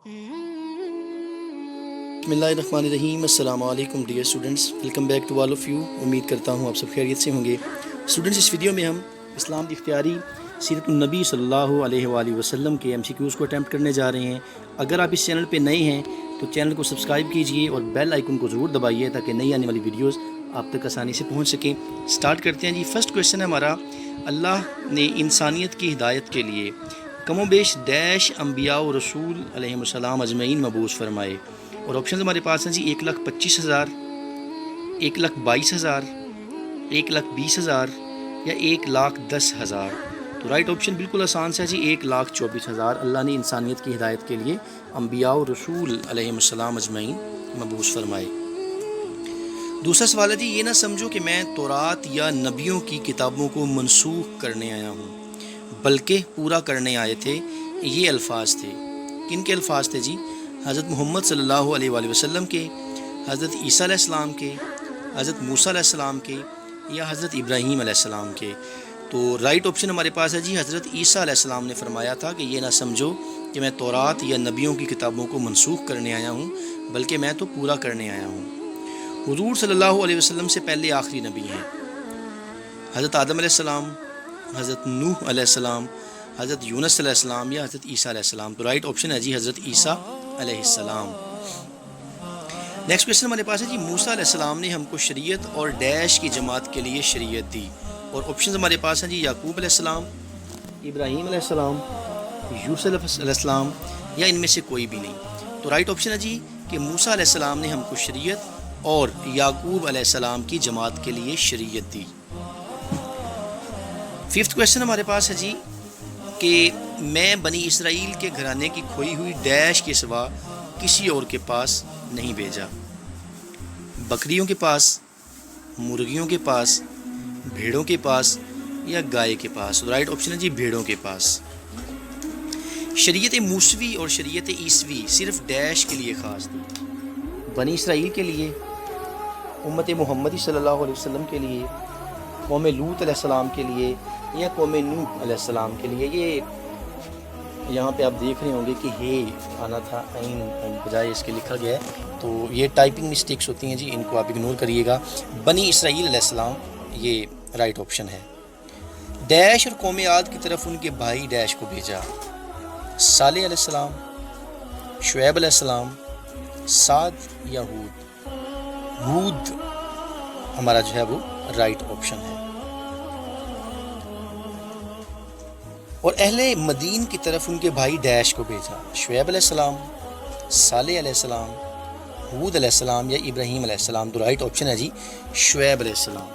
بسم اللہ الرحمن الرحیم۔ السلام علیکم dear students, welcome back to all of you. امید کرتا ہوں آپ سب خیریت سے ہوں گے۔ اسٹوڈنٹس، اس ویڈیو میں ہم اسلام کی اختیاری سیرت النبی صلی اللہ علیہ وآلہ وسلم کے MCQs کو اٹیمپٹ کرنے جا رہے ہیں۔ اگر آپ اس چینل پہ نئے ہیں تو چینل کو سبسکرائب کیجئے اور بیل آئیکن کو ضرور دبائیے تاکہ نئی آنے والی ویڈیوز آپ تک آسانی سے پہنچ سکیں۔ سٹارٹ کرتے ہیں جی۔ فرسٹ کویشچن ہے ہمارا، اللہ نے انسانیت کی ہدایت کے لیے کم و بیش ڈیش انبیاء و رسول علیہ السلام اجمعین مبعوث فرمائے؟ اور آپشنز ہمارے پاس ہیں جی 1,25,000، 1,22,000، 1,20,000 یا 1,10,000۔ تو رائٹ آپشن بالکل آسان سے ہے جی 1,24,000۔ اللہ نے انسانیت کی ہدایت کے لیے انبیاء و رسول علیہ السلام اجمعین مبعوث فرمائے۔ دوسرا سوال ہے جی، یہ نہ سمجھو کہ میں تورات یا نبیوں کی کتابوں کو منسوخ کرنے آیا ہوں بلکہ پورا کرنے آئے تھے۔ یہ الفاظ تھے، کن کے الفاظ تھے جی؟ حضرت محمد صلی اللہ علیہ وآلہ وسلم کے، حضرت عیسیٰ علیہ السلام کے، حضرت موسیٰ علیہ السلام کے یا حضرت ابراہیم علیہ السلام کے؟ تو رائٹ آپشن ہمارے پاس ہے جی حضرت عیسیٰ علیہ السلام نے فرمایا تھا کہ یہ نہ سمجھو کہ میں تورات یا نبیوں کی کتابوں کو منسوخ کرنے آیا ہوں بلکہ میں تو پورا کرنے آیا ہوں۔ حضور صلی اللہ علیہ وسلم سے پہلے آخری نبی ہیں حضرت آدم علیہ السلام، حضرت نوح علیہ السلام، حضرت یونس علیہ السلام یا حضرت عیسیٰ علیہ السلام؟ تو رائٹ آپشن ہے جی حضرت عیسیٰ علیہ السلام۔ نیکسٹ کویشچن ہمارے پاس ہے جی، موسیٰ علیہ السلام نے ہم کو شریعت اور ڈیش کی جماعت کے لیے شریعت دی؟ اور آپشنز ہمارے پاس ہیں جی یعقوب علیہ السلام، ابراہیم علیہ السلام، یوسف علیہ السلام یا ان میں سے کوئی بھی نہیں۔ تو رائٹ آپشن ہے جی کہ موسیٰ علیہ السلام نے ہم کو شریعت اور یعقوب علیہ السلام کی جماعت کے لیے شریعت دی۔ ففتھ کویشچن ہمارے پاس ہے جی کہ میں بنی اسرائیل کے گھرانے کی کھوئی ہوئی ڈیش کے سوا کسی اور کے پاس نہیں بھیجا؟ بکریوں کے پاس، مرغیوں کے پاس، بھیڑوں کے پاس یا گائے کے پاس؟ رائٹ آپشن ہے جی بھیڑوں کے پاس۔ شریعت موسوی اور شریعت عیسوی صرف ڈیش کے لیے خاص تھی؟ بنی اسرائیل کے لیے، امت محمدی صلی اللہ علیہ وسلم کے لیے، قوم لوط علیہ السلام کے لیے یا قوم نوح علیہ السلام کے لیے؟ یہ یہاں پہ آپ دیکھ رہے ہوں گے کہ ہے آنا تھا، عین بجائے اس کے لکھا گیا ہے، تو یہ ٹائپنگ مسٹیکس ہوتی ہیں جی، ان کو آپ اگنور کریے گا۔ بنی اسرائیل علیہ السلام یہ رائٹ آپشن ہے۔ ڈیش اور قوم عاد کی طرف ان کے بھائی ڈیش کو بھیجا؟ صالح علیہ السلام، شعیب علیہ السلام، سعد یا ہود؟ ہود ہمارا جو ہے وہ رائٹ آپشن ہے۔ اور اہل مدین کی طرف ان کے بھائی ڈیش کو بھیجا؟ شعیب علیہ السلام، صالح علیہ السلام، ہود علیہ السلام یا ابراہیم علیہ السلام؟ تو رائٹ آپشن ہے جی شعیب علیہ السلام۔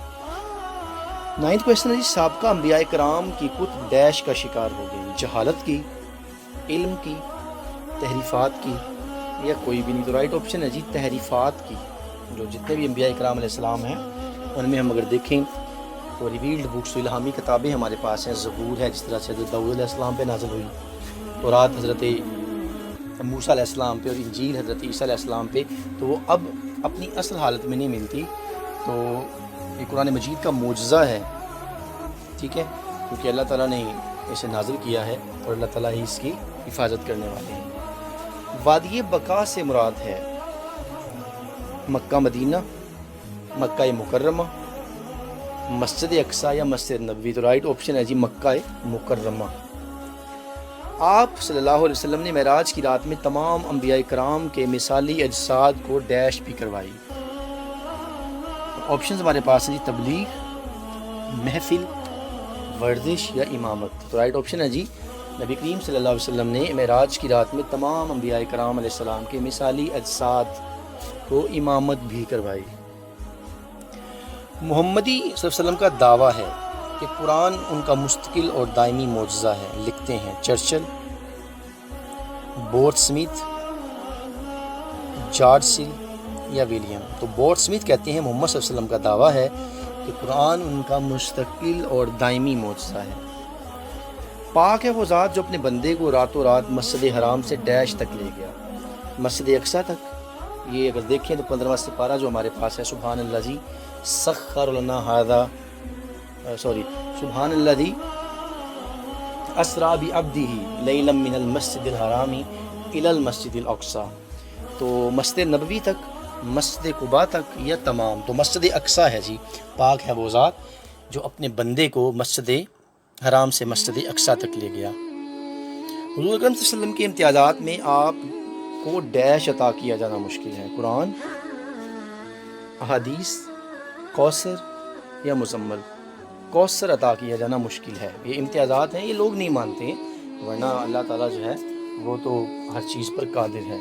نائنتھ کویشچن ہے جی، سابقہ انبیاء کرام کی کت ڈیش کا شکار ہو گئی؟ جہالت کی، علم کی، تحریفات کی یا کوئی بھی نہیں؟ تو رائٹ آپشن ہے جی تحریفات کی۔ جو جتنے بھی انبیاء کرام علیہ السلام ہیں ان میں ہم اگر دیکھیں تو ریویلڈ بکس، الہامی کتابیں ہمارے پاس ہیں۔ زبور ہے جس طرح سے حضرت داؤد علیہ السلام پہ نازل ہوئی، تورات حضرت موسیٰ علیہ السلام پہ، اور انجیل حضرت عیسیٰ علیہ السلام پہ، تو وہ اب اپنی اصل حالت میں نہیں ملتی۔ تو یہ قرآن مجید کا معجزہ ہے، ٹھیک ہے، کیونکہ اللہ تعالیٰ نے اسے نازل کیا ہے اور اللہ تعالیٰ ہی اس کی حفاظت کرنے والے ہیں۔ وادی بقا سے مراد ہے مکہ مدینہ، مکہ مکرمہ، مسجد اقصی یا مسجد نبوی؟ تو رائٹ آپشن ہے جی مکہ مکرمہ۔ آپ صلی اللہ علیہ وسلم نے معراج کی رات میں تمام انبیاء کرام کے مثالی اجساد کو ڈیش بھی کروائی؟ آپشنز ہمارے پاس ہیں جی تبلیغ، محفل، ورزش یا امامت؟ تو رائٹ آپشن ہے جی نبی کریم صلی اللہ علیہ وسلم نے معراج کی رات میں تمام انبیاء کرام علیہ السلام کے مثالی اجساد کو امامت بھی کروائی۔ محمدی صلی اللہ علیہ وسلم کا دعویٰ ہے کہ قرآن ان کا مستقل اور دائمی معجزہ ہے، لکھتے ہیں چرچل، بورڈ سمتھ، جارج سل یا ولیم؟ تو بورڈ سمتھ کہتے ہیں محمد صلی اللہ علیہ وسلم کا دعویٰ ہے کہ قرآن ان کا مستقل اور دائمی معجزہ ہے۔ پاک ہے وہ ذات جو اپنے بندے کو راتوں رات مسجد حرام سے ڈیش تک لے گیا؟ مسجد اقصی تک۔ یہ اگر دیکھیں تو 15واں سپارہ جو ہمارے پاس ہے، سبحان الذی سخر لنا ھذا، سبحان الذی اسری بعبدہ لیلا من المسجد الحرام الی المسجد الاقصی، تو مسجد نبوی تک، مسجد قباء تک، یا تمام؟ تو مسجد اقصی ہے جی، پاک ہے وہ ذات جو اپنے بندے کو مسجد حرام سے مسجد اقصی تک لے گیا۔ حضور اکرم صلی اللہ علیہ وسلم کے امتیازات میں آپ کو ڈیش عطا کیا جانا مشکل ہے، قرآن، احادیث، کوثر یا مزمل؟ کوثر عطا کیا جانا مشکل ہے، یہ امتیازات ہیں، یہ لوگ نہیں مانتے ہیں، ورنہ اللہ تعالیٰ جو ہے وہ تو ہر چیز پر قادر ہے۔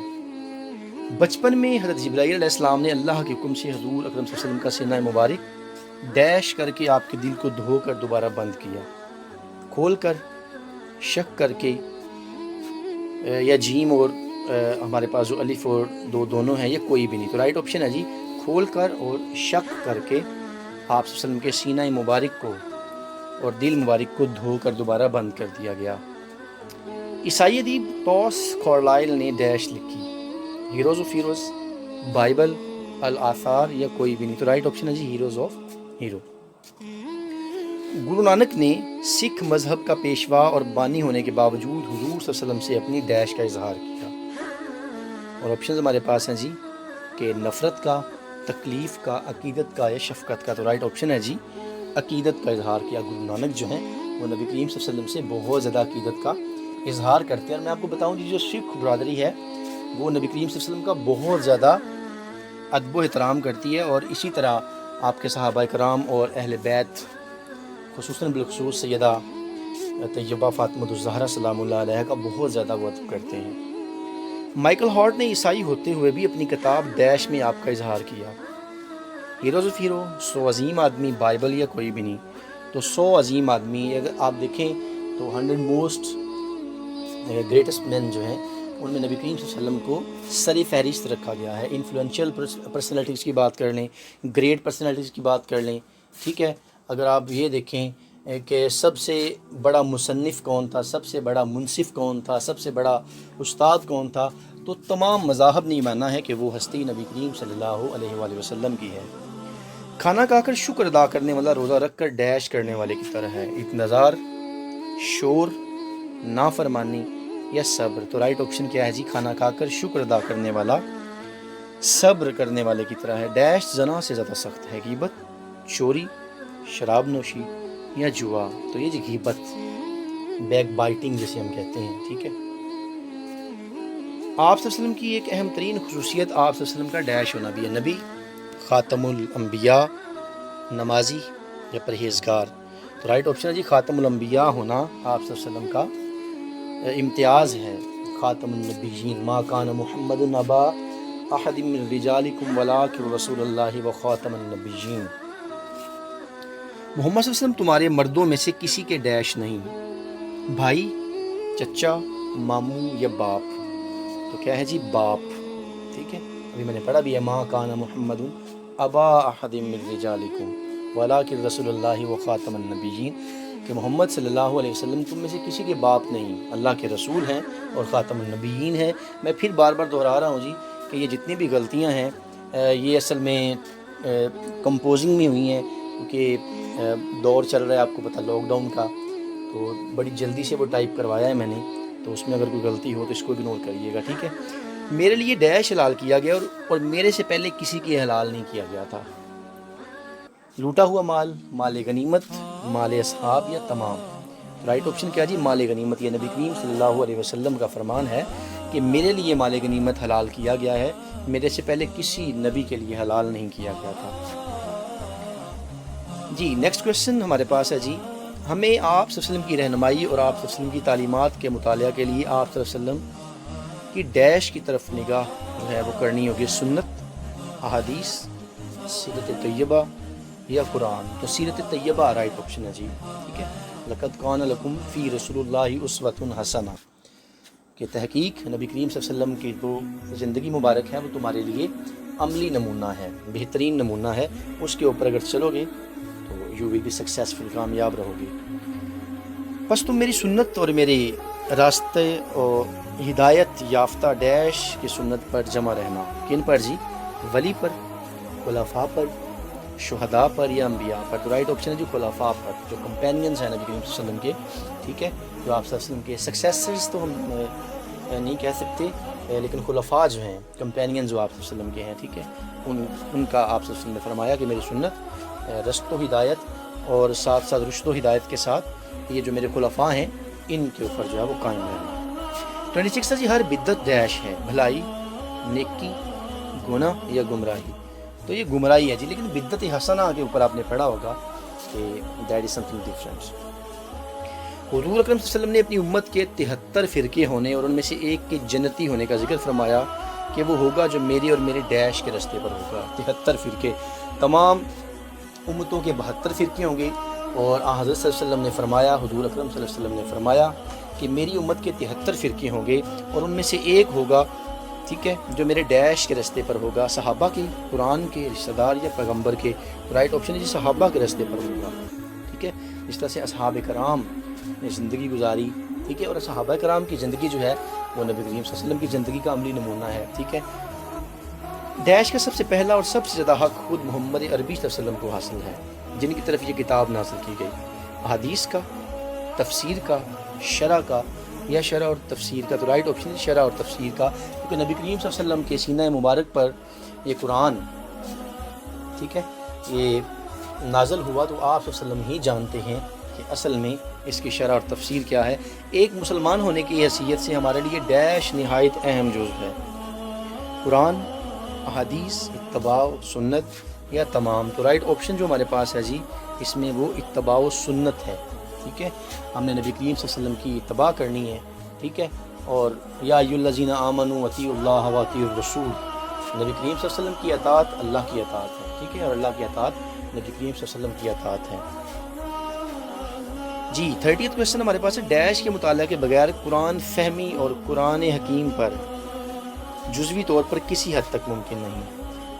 بچپن میں حضرت جبرائیل علیہ السلام نے اللہ کے حکم سے حضور اکرم صلی اللہ علیہ وسلم کا سینہ مبارک ڈیش کر کے آپ کے دل کو دھو کر دوبارہ بند کیا، کھول کر، شک کر کے، یا جیم اور ہمارے پاس جو الف اور دو دونوں ہیں، یہ کوئی بھی نہیں، تو رائٹ آپشن ہے جی کھول کر اور شک کر کے آپ صلی اللہ علیہ وسلم کے سینہ مبارک کو اور دل مبارک کو دھو کر دوبارہ بند کر دیا گیا۔ عیسائی ادیب توس کارلائل نے ڈیش لکھی، ہیروز آف ہیروز، بائبل، الآثار یا کوئی بھی نہیں، تو رائٹ آپشن ہے جی heroes of hero. Guru Nanak نے سکھ مذہب کا پیشوا اور بانی ہونے کے باوجود حضور صلی اللہ علیہ وسلم سے اپنی ڈیش کا اظہار کیا، اور آپشنز ہمارے پاس ہیں جی کہ نفرت کا، تکلیف کا، عقیدت کا یا شفقت کا، تو رائٹ آپشن ہے جی عقیدت کا اظہار کیا۔ گرو نانک جو ہیں وہ نبی کریم صلی اللہ علیہ وسلم سے بہت زیادہ عقیدت کا اظہار کرتے ہیں، اور میں آپ کو بتاؤں جی جو سکھ برادری ہے وہ نبی کریم صلی اللہ علیہ وسلم کا بہت زیادہ ادب و احترام کرتی ہے، اور اسی طرح آپ کے صحابہ کرام اور اہل بیت خصوصاً بالخصوص سیدہ طیبہ فاطمہ الزہرا سلام اللہ علیہ کا بہت زیادہ وہ ادب کرتے ہیں۔ مائیکل ہارٹ نے عیسائی ہوتے ہوئے بھی اپنی کتاب ڈیش میں آپ کا اظہار کیا، ہیروز آف ہیرو، 100 عظیم آدمی، بائبل یا کوئی بھی نہیں، تو 100 عظیم آدمی اگر آپ دیکھیں تو 100 موسٹ گریٹسٹ مین جو ہیں ان میں نبی کریم صلی اللہ علیہ وسلم کو سر فہرست رکھا گیا ہے۔ انفلوئنشل پرسنالٹیز کی بات کر لیں، گریٹ پرسنالٹیز کی بات کر لیں، ٹھیک ہے، اگر آپ یہ دیکھیں کہ سب سے بڑا مصنف کون تھا، سب سے بڑا منصف کون تھا، سب سے بڑا استاد کون تھا، تو تمام مذاہب نے مانا ہے کہ وہ ہستی نبی کریم صلی اللہ علیہ وآلہ وسلم کی ہے۔ کھانا کھا کر شکر ادا کرنے والا روزہ رکھ کر ڈیش کرنے والے کی طرح ہے، انتظار، شور، نافرمانی یا صبر؟ تو رائٹ آپشن کیا ہے جی کھانا کھا کر شکر ادا کرنے والا صبر کرنے والے کی طرح ہے۔ ڈیش زنا سے زیادہ سخت ہے، غیبت، چوری، شراب نوشی یا جوا؟ تو یہ جی غیبت، بیک بائٹنگ جسے ہم کہتے ہیں، ٹھیک ہے۔ آپ صلی اللہ علیہ وسلم کی ایک اہم ترین خصوصیت آپ صلی اللہ علیہ وسلم کا ڈیش ہونا بھی ہے، نبی، خاتم الانبیاء، نمازی یا پرہیزگار؟ تو رائٹ آپشن ہے جی خاتم الانبیاء ہونا آپ صلی اللہ علیہ وسلم کا امتیاز ہے، خاتم النبیین، ما کان محمد ابا احد من رجالکم ولکن رسول اللہ و خاتم النبیین۔ محمد صلی اللہ علیہ وسلم تمہارے مردوں میں سے کسی کے ڈیش نہیں، بھائی، چچا، ماموں یا باپ؟ تو کیا ہے جی باپ، ٹھیک ہے، ابھی میں نے پڑھا بھی ہے ما کان محمد ابا احد من رجالکم ولکن رسول اللہ و خاتم النبیین، کہ محمد صلی اللہ علیہ وسلم تم میں سے کسی کے باپ نہیں، اللہ کے رسول ہیں اور خاتم النبیین ہیں۔ میں پھر بار بار دہرا رہا ہوں جی کہ یہ جتنی بھی غلطیاں ہیں یہ اصل میں کمپوزنگ میں ہوئی ہیں، کیونکہ دور چل رہا ہے آپ کو پتہ لاک ڈاؤن کا، تو بڑی جلدی سے وہ ٹائپ کروایا ہے میں نے، تو اس میں اگر کوئی غلطی ہو تو اس کو اگنور کریے گا، ٹھیک ہے۔ میرے لیے ڈیش حلال کیا گیا اور میرے سے پہلے کسی کی حلال نہیں کیا گیا تھا، لوٹا ہوا مال، مال غنیمت، مال اصحاب یا تمام؟ رائٹ آپشن کیا جی مال غنیمت، یہ نبی کریم صلی اللہ علیہ وسلم کا فرمان ہے کہ میرے لیے مال غنیمت حلال کیا گیا ہے، میرے سے پہلے کسی نبی کے لیے حلال نہیں کیا گیا تھا۔ جی نیکسٹ کویشچن ہمارے پاس ہے جی، ہمیں آپ صلی اللہ علیہ وسلم کی رہنمائی اور آپ صلی اللہ علیہ وسلم کی تعلیمات کے مطالعہ کے لیے آپ صلی اللہ علیہ وسلم کی ڈیش کی طرف نگاہ جو ہے وہ کرنی ہوگی، سنت، احادیث، سیرت طیبہ یا قرآن؟ تو سیرت طیبہ رائٹ آپشن ہے جی، ٹھیک ہے۔ لقد کان لکم فی رسول اللہ اسوۃ حسنہ، کہ تحقیق نبی کریم صلی اللہ علیہ وسلم کی جو زندگی مبارک ہے وہ تمہارے لیے عملی نمونہ ہے، بہترین نمونہ ہے، اس کے اوپر اگر چلو گے تو یو ول بی سکسیزفل، کامیاب رہو گے۔ بس تم میری سنت اور میرے راستے اور ہدایت یافتہ ڈیش کی سنت پر جمع رہنا، کن پر جی؟ ولی پر، خلفاء پر، شہداء پر یا انبیاء پر؟ تو رائٹ آپشن ہے جو خلفاء پر، جو کمپینینز ہیں نبی کریم صلی اللہ علیہ وسلم کے، ٹھیک ہے، جو آپ صلی اللہ علیہ وسلم کے سکسیسرز تو ہم نہیں کہہ سکتے، لیکن خلفاء جو ہیں، کمپینین جو آپ صلی اللہ علیہ وسلم کے ہیں، ٹھیک ہے، ان کا آپ صلی اللہ علیہ وسلم نے فرمایا کہ میری سنت رشت و ہدایت اور ساتھ ساتھ رشد و ہدایت کے ساتھ یہ جو میرے خلفاء ہیں ان کے اوپر جو ہے وہ قائم رہنا۔ 26 ہے جی، ہر بدعت ڈیش ہے، بھلائی، نیکی، گناہ یا گمراہی۔ تو یہ گمراہی ہے جی، لیکن بدعت حسنہ کے اوپر آپ نے پڑھا ہوگا کہ that is some thing different. حضور اکرم صلی اللہ علیہ وسلم نے اپنی امت کے 73 فرقے ہونے اور ان میں سے ایک کے جنتی ہونے کا ذکر فرمایا کہ وہ ہوگا جو میری اور میرے ڈیش کے رستے پر ہوگا۔ 73 فرقے، تمام امتوں کے 72 فرقے ہوں گے، اور حضرت صلی اللہ علیہ وسلم نے فرمایا، حضور اکرم صلی اللہ علیہ وسلم نے فرمایا کہ میری امت کے 73 فرقے ہوں گے اور ان میں سے ایک ہوگا، ٹھیک ہے، جو میرے ڈیش کے رستے پر ہوگا، صحابہ کے، قرآن کے، رشتہ دار یا پیغمبر کے۔ رائٹ آپشن ہے جی، صحابہ کے رستے پر ہوگا، ٹھیک ہے، جس طرح سے اصحاب کرام نے زندگی گزاری، ٹھیک ہے، اور صحابہ کرام کی زندگی جو ہے وہ نبی کریم صلی اللہ علیہ وسلم کی زندگی کا عملی نمونہ ہے، ٹھیک ہے۔ ڈیش کا سب سے پہلا اور سب سے زیادہ حق خود محمد عربی صلی اللہ علیہ وسلم کو حاصل ہے، جن کی طرف یہ کتاب نازل کی گئی، احادیث کا، تفسیر کا، شرح کا، یا شرح اور تفسیر کا۔ تو رائٹ آپشن ہے شرح اور تفسیر کا، کیونکہ نبی کریم صلی اللہ علیہ وسلم کے سینہ مبارک پر یہ قرآن، ٹھیک ہے، یہ نازل ہوا، تو آپ صلی اللہ علیہ وسلم ہی جانتے ہیں کہ اصل میں اس کی شرح اور تفسیر کیا ہے۔ ایک مسلمان ہونے کی حیثیت سے ہمارے لیے ڈیش نہایت اہم جزو ہے، قرآن، احادیث، اتباع سنت یا تمام۔ تو رائٹ آپشن جو ہمارے پاس ہے جی، اس میں وہ اتباع سنت ہے، ٹھیک ہے، ہم نے نبی کریم صلی اللہ علیہ وسلم کی اتباع کرنی ہے، ٹھیک ہے، اور یا ایھا الذین آمنوا اطیعوا اللہ و اطیعوا الرسول، نبی کریم صلی اللہ علیہ وسلم کی اطاعت اللہ کی اطاعت ہے، ٹھیک ہے، اور اللہ کی اطاعت نبی کریم صلی اللہ علیہ وسلم کی اطاعت ہے جی۔ 30th کویسچن ہمارے پاس ہے، ڈیش کے مطالعہ کے بغیر قرآن فہمی اور قرآن حکیم پر جزوی طور پر کسی حد تک ممکن نہیں۔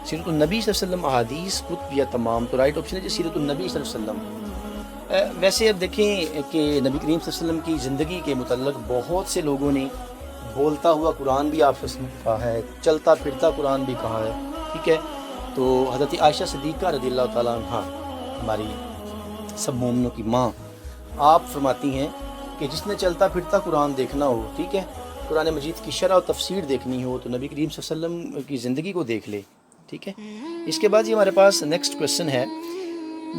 سیرت النبی صلی اللہ علیہ وسلم، احادیث، کتب یا تمام۔ تو رائٹ آپشن ہے جی سیرت النبی صلی اللہ علیہ وسلم۔ ویسے اب دیکھیں کہ نبی کریم صلی اللہ علیہ وسلم کی زندگی کے متعلق بہت سے لوگوں نے بولتا ہوا قرآن بھی آپ سے کہا ہے، چلتا پھرتا قرآن بھی کہا ہے، ٹھیک ہے۔ تو حضرت عائشہ صدیقہ رضی اللہ تعالیٰ عنہ، ہماری سب مومنوں کی ماں، آپ فرماتی ہیں کہ جس نے چلتا پھرتا قرآن دیکھنا ہو، ٹھیک ہے، قرآن مجید کی شرح و تفسیر دیکھنی ہو، تو نبی کریم صلی اللہ علیہ وسلم کی زندگی کو دیکھ لے، ٹھیک ہے۔ اس کے بعد یہ ہمارے پاس نیکسٹ کویسچن ہے،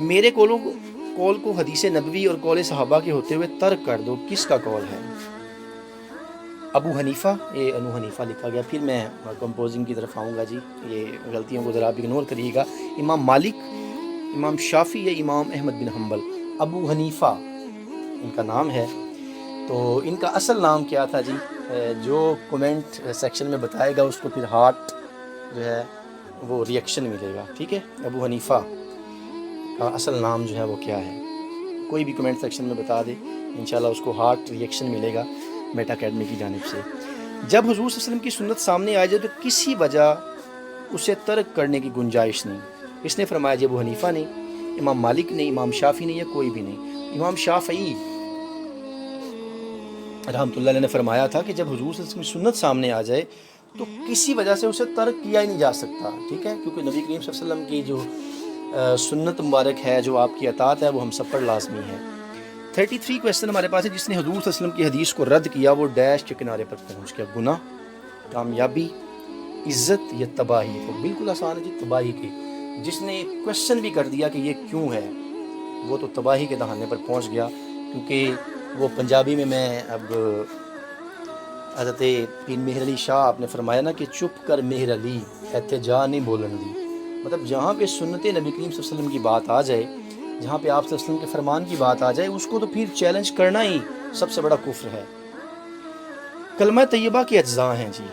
میرے قول کو حدیث نبوی اور قول صحابہ کے ہوتے ہوئے ترک کر دو، کس کا قول ہے؟ ابو حنیفہ، یہ انو حنیفہ لکھا گیا، پھر میں کمپوزنگ کی طرف آؤں گا جی، یہ غلطیوں کو ذرا آپ اگنور کریے گا۔ امام مالک، امام شافعی یا امام احمد بن حنبل؟ ابو حنیفہ ان کا نام ہے۔ تو ان کا اصل نام کیا تھا جی؟ جو کومنٹ سیکشن میں بتائے گا اس کو پھر ہارٹ جو ہے وہ ریئیکشن ملے گا، ٹھیک ہے۔ ابو حنیفہ کا اصل نام جو ہے وہ کیا ہے، کوئی بھی کمنٹ سیکشن میں بتا دے، انشاءاللہ اس کو ہارٹ ریئیکشن ملے گا میٹا اکیڈمی کی جانب سے۔ جب حضور صلی اللہ علیہ وسلم کی سنت سامنے آ جائے تو کسی وجہ اسے ترک کرنے کی گنجائش نہیں، اس نے فرمایا جی ابو حنیفہ نے، امام مالک نے، امام شافعی نے، یا کوئی بھی نہیں۔ امام شافعی رحمۃ اللہ علیہ نے فرمایا تھا کہ جب حضور صلی اللہ علیہ وسلم کی سنت سامنے آ جائے تو کسی وجہ سے اسے ترک کیا ہی نہیں جا سکتا، ٹھیک ہے، کیونکہ نبی کریم صلی اللہ علیہ وسلم کی جو سنت مبارک ہے، جو آپ کی اطاعت ہے، وہ ہم سب پر لازمی ہے۔ 33 کویسچن ہمارے پاس ہے، جس نے حضور صلی اللہ علیہ وسلم کی حدیث کو رد کیا وہ ڈیش کے کنارے پر پہنچ گیا، گناہ، کامیابی، عزت یا تباہی؟ تو بالکل آسان ہے جی، تباہی کی۔ جس نے کویسچن بھی کر دیا کہ یہ کیوں ہے، وہ تو تباہی کے دہانے پر پہنچ گیا، کیونکہ وہ پنجابی میں اب حضرت پیر مہر علی شاہ آپ نے فرمایا نا کہ چپ کر مہر علی ایتھے جا نہیں بولن دی، مطلب جہاں پہ سنت نبی کریم صلی اللہ علیہ وسلم کی بات آ جائے، جہاں پہ آپ صلی اللہ علیہ وسلم کے فرمان کی بات آ جائے، اس کو تو پھر چیلنج کرنا ہی سب سے بڑا کفر ہے۔ کلمہ طیبہ کے اجزاء ہیں جی،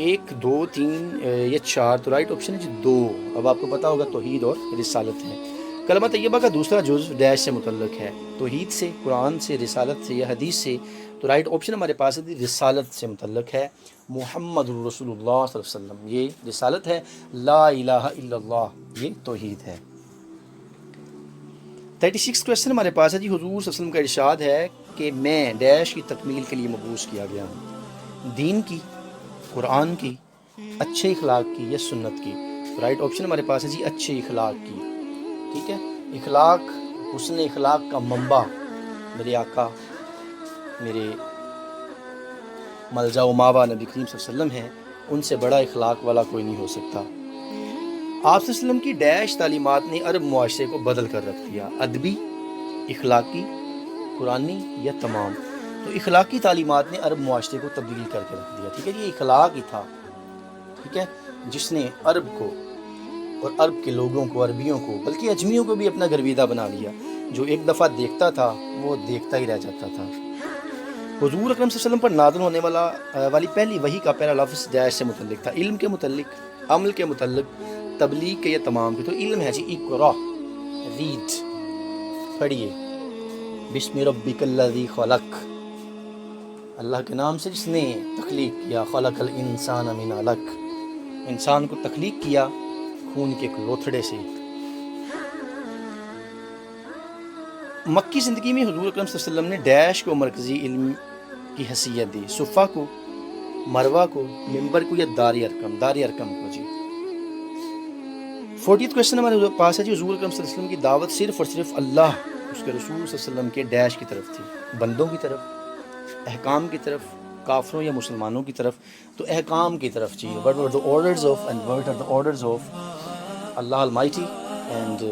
1، 2، 3 یا 4؟ تو رائٹ آپشن ہے جی 2۔ اب آپ کو پتا ہوگا توحید اور رسالت ہے۔ کلمہ طیبہ کا دوسرا جز ڈیش سے متعلق ہے، توحید سے، قرآن سے، رسالت سے یا حدیث سے؟ تو رائٹ آپشن ہمارے پاس ہے رسالت سے متعلق ہے، محمد رسول اللہ صلی اللہ علیہ وسلم، یہ رسالت ہے، لا الہ الا اللہ یہ توحید ہے۔ 36 کویسچن ہمارے پاس ہے جی، حضور صلی اللہ علیہ وسلم کا ارشاد ہے کہ میں ڈیش کی تکمیل کے لیے مبعوث کیا گیا ہوں، دین کی، قرآن کی، اچھے اخلاق کی یا سنت کی؟ تو رائٹ آپشن ہمارے پاس ہے جی اچھے اخلاق کی، ٹھیک ہے۔ اخلاق، حسن اخلاق کا منبع میرے آقا، میرے ملجا و ماوا نبی کریم صلی اللہ علیہ وسلم ہیں، ان سے بڑا اخلاق والا کوئی نہیں ہو سکتا۔ آپ صلی اللہ علیہ وسلم کی ڈیش تعلیمات نے عرب معاشرے کو بدل کر رکھ دیا، ادبی، اخلاقی، قرآنی یا تمام۔ تو اخلاقی تعلیمات نے عرب معاشرے کو تبدیل کر کے رکھ دیا، ٹھیک ہے، یہ اخلاق ہی تھا، ٹھیک ہے، جس نے عرب کو اور عرب کے لوگوں کو، عربیوں کو، بلکہ اجمیوں کو بھی اپنا گرویدہ بنا لیا۔ جو ایک دفعہ دیکھتا تھا وہ دیکھتا ہی رہ جاتا تھا۔ حضور اکرم صلی اللہ علیہ وسلم پر نازل ہونے والی پہلی وحی کا پہلا لفظ ڈیش سے متعلق تھا، علم کے متعلق، عمل کے متعلق، تبلیغ کے یا تمام کے۔ تو علم ہے جی، اقرا، ریڈ، پڑھیے، بسم ربک الذی خلق، اللہ کے نام سے جس نے تخلیق کیا، خلق الانسان من علق، انسان کو تخلیق کیا خون کے ایک لوتھڑے سے۔ مکی زندگی میں حضور اکرم صلی اللہ علیہ وسلم نے ڈیش کو مرکزی علم کی حیثیت دی، صفا کو، مروہ کو، منبر کو یا دار ارکم کو جی۔ 40th کویسچن ہمارے پاس ہے جی، حضور اکرم صلی اللہ علیہ وسلم کی دعوت صرف اور صرف اللہ، اس کے رسول صلی اللہ علیہ وسلم کے ڈیش کی طرف تھی، بندوں کی طرف، احکام کی طرف، کافروں یا مسلمانوں کی طرف؟ تو احکام کی طرف جی۔ what are the orders of Allah Almighty and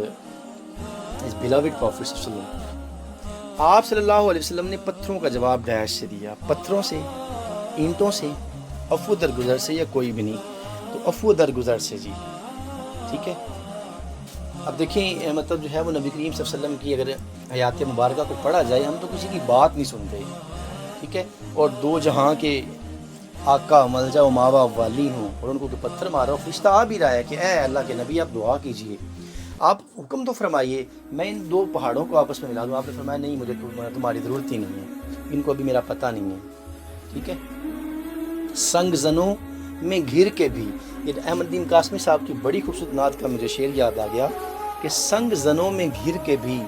His beloved Prophet صلی اللہ علیہ وسلم۔ آپ صلی اللہ علیہ وسلم نے پتھروں کا جواب ڈیش سے دیا، پتھروں سے، اینٹوں سے، عفو درگزر سے یا کوئی بھی نہیں؟ تو عفو درگزر سے جی، ٹھیک ہے۔ اب دیکھیں مطلب جو ہے وہ نبی کریم صلی اللہ علیہ وسلم کی اگر حیات مبارکہ کو پڑھا جائے، ہم تو کسی کی بات نہیں سنتے، ٹھیک ہے، اور دو جہاں کے آقا ملجا و ماوا والی ہوں اور ان کو پتھر مارا، فرشتہ آ بھی رہا ہے کہ اے اللہ کے نبی آپ دعا کیجئے، آپ حکم تو فرمائیے میں ان دو پہاڑوں کو آپس میں ملا دوں۔ آپ نے فرمایا نہیں، مجھے تمہاری ضرورت ہی نہیں ہے، ان کو ابھی میرا پتہ نہیں ہے، ٹھیک ہے۔ سنگ زنوں میں گھر کے بھی، یہ احمد الدین قاسمی صاحب کی بڑی خوبصورت نعت کا مجھے شعر یاد آ گیا کہ سنگ زنوں میں گھر کے بھی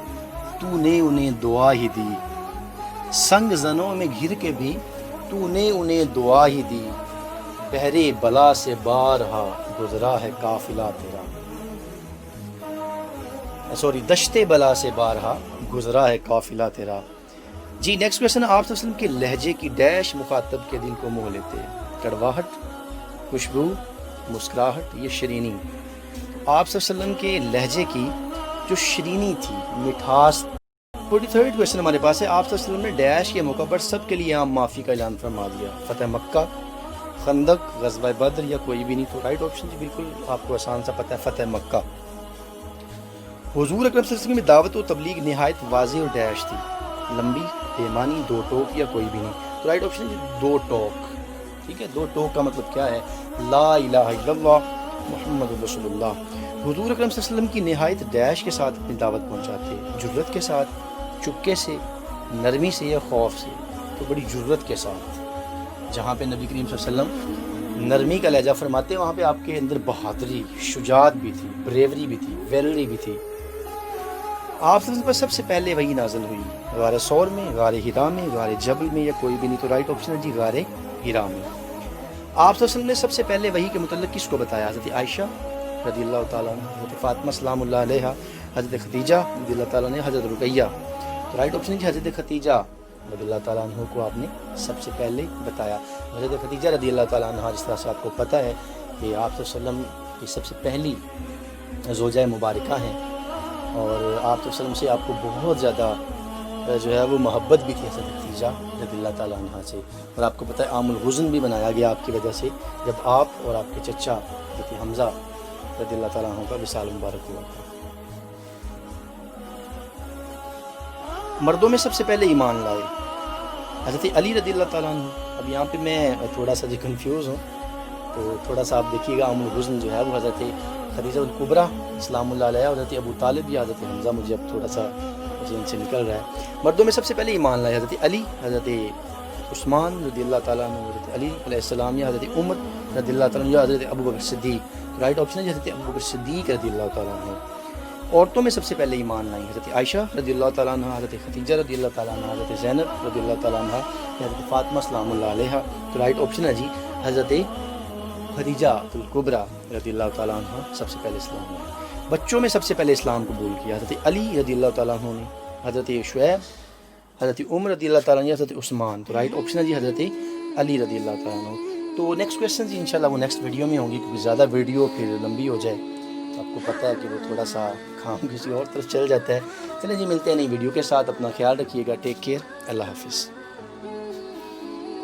تو نے انہیں دعا ہی دی، سنگ زنوں میں گھر کے بھی تو نے انہیں دعا ہی دی، بحرے بلا سے بارہا گزرا ہے قافلہ تیرا، دشتے بلا سے بارہا گزرا ہے قافلہ تیرا۔ جی نیکسٹ کویسچن، آپ صلی اللہ علیہ وسلم کے لہجے کی ڈیش مخاطب کے دل کو موہ لیتے، کڑواہٹ، خوشبو، مسکراہٹ، یہ شرینی؟ آپ صلی اللہ علیہ وسلم کے لہجے کی جو شرینی تھی، مٹھاس۔ 43rd کویسچن ہمارے پاس ہے، آپ صلی اللہ علیہ وسلم نے ڈیش کے موقع پر سب کے لیے عام معافی کا اعلان فرما دیا، فتح مکہ، خندق، غزوہ بدر یا کوئی بھی نہیں؟ تو رائٹ آپشن جی بالکل آپ کو آسان سا پتہ ہے، فتح مکہ۔ حضور اکرم صلی اللہ علیہ وسلم کی دعوت و تبلیغ نہایت واضح اور ڈیش تھی، لمبی، پیمانی، دو ٹوک یا کوئی بھی نہیں؟ تو رائٹ آپشن ہے دو ٹوک، ٹھیک ہے۔ دو ٹوک کا مطلب کیا ہے؟ لا الہ الا اللہ محمد رسول اللہ۔ حضور اکرم صلی اللہ علیہ وسلم کی نہایت ڈیش کے ساتھ اپنی دعوت پہنچاتے، جرت کے ساتھ، چپکے سے، نرمی سے یا خوف سے؟ تو بڑی جرت کے ساتھ۔ جہاں پہ نبی کریم صلی اللہ علیہ وسلم نرمی کا لہجہ فرماتے وہاں پہ آپ کے اندر بہادری، شجاعت بھی تھی، بریوری بھی تھی، ویلری بھی تھی۔ آپ صلی اللہ علیہ وسلم پر سب سے پہلے وحی نازل ہوئی، غار ثور میں، غار حرا میں، غار جبل میں یا کوئی بھی نہیں؟ تو رائٹ آپشن ہے جی غار حرا میں۔ آپ صلی اللہ علیہ وسلم نے سب سے پہلے وحی کے متعلق کس کو بتایا؟ حضرت عائشہ رضی اللہ تعالیٰ عنہ، حضرت فاطمہ سلام اللہ علیہ، حضرت خدیجہ رضی اللہ تعالیٰ عنہ، حضرت رقیہ؟ تو رائٹ آپشن ہے جی حضرت خدیجہ رضی اللہ تعالیٰ عنہ کو آپ نے سب سے پہلے بتایا۔ حضرت خدیجہ رضی اللہ تعالیٰ عنہ، جس طرح سے آپ کو پتہ ہے کہ آپ صلی اللہ علیہ وسلم کی سب سے پہلی زوجہ مبارکہ ہیں، اور آپ صلی اللہ علیہ وسلم سے آپ کو بہت زیادہ جو ہے وہ محبت بھی تھی حضرت خدیجہ رضی اللہ تعالیٰ عنہ سے، اور آپ کو پتہ ہے عام الغزن بھی بنایا گیا آپ کی وجہ سے، جب آپ اور آپ کے چچا حضرت حمزہ رضی اللہ تعالیٰ عنہ کا وصال مبارک ہوا تھا۔ مردوں میں سب سے پہلے ایمان لائے حضرت علی رضی اللہ تعالیٰ عنہ۔ اب یہاں پہ میں تھوڑا سا جو کنفیوز ہوں، تو تھوڑا سا آپ دیکھیے گا، عام الغزن جو ہے وہ حضرت خدیجہ الکبریٰ سلام اللہ علیہ، حضرت ابو طالب یا حضرت حمزہ، مجھے اب تھوڑا سا ذہن سے نکل رہا ہے۔ مردوں میں سب سے پہلے ایمان لائے حضرت علی، حضرت عثمان رضی اللہ تعالیٰ عنہ، حضرت علی علیہ السلام یا حضرت عمر رضی اللہ تعالیٰ عنہ یا حضرت ابو بکر صدیق؟ رائٹ آپشن ہے حضرت ابو بکر صدیق رضی اللہ تعالیٰ عنہ۔ عورتوں میں سب سے پہلے ایمان لائی حضرت عائشہ رضی اللہ تعالیٰ عنہ، حضرت خدیجہ رضی اللہ تعالیٰ عنہ، حضرت زینب رضی اللہ تعالیٰ عنہ یا حضرت فاطمہ سلام اللہ علیہ؟ تو رائٹ آپشن ہے جی حضرت خدیجہ الکبریٰ رضی اللہ تعالیٰ عنہ سب سے پہلے اسلام لائے۔ بچوں میں سب سے پہلے اسلام قبول کیا حضرت علی رضی اللہ تعالیٰ عنہ نے، حضرت شعیب، حضرت عمر رضی اللہ تعالیٰ عنہ، حضرت عثمان؟ تو رائٹ آپشن ہے جی حضرت علی رضی اللہ تعالیٰ عنہ. تو نیکسٹ کویشچن جی انشاءاللہ وہ نیکسٹ ویڈیو میں ہوں گی، کیونکہ زیادہ ویڈیو پھر لمبی ہو جائے. آپ کو پتہ ہے کہ وہ تھوڑا سا کام کسی اور طرف چل جاتا ہے. چلیں جی ملتے ہیں نئی ویڈیو کے ساتھ. اپنا خیال رکھیے گا. Take care. اللہ حافظ.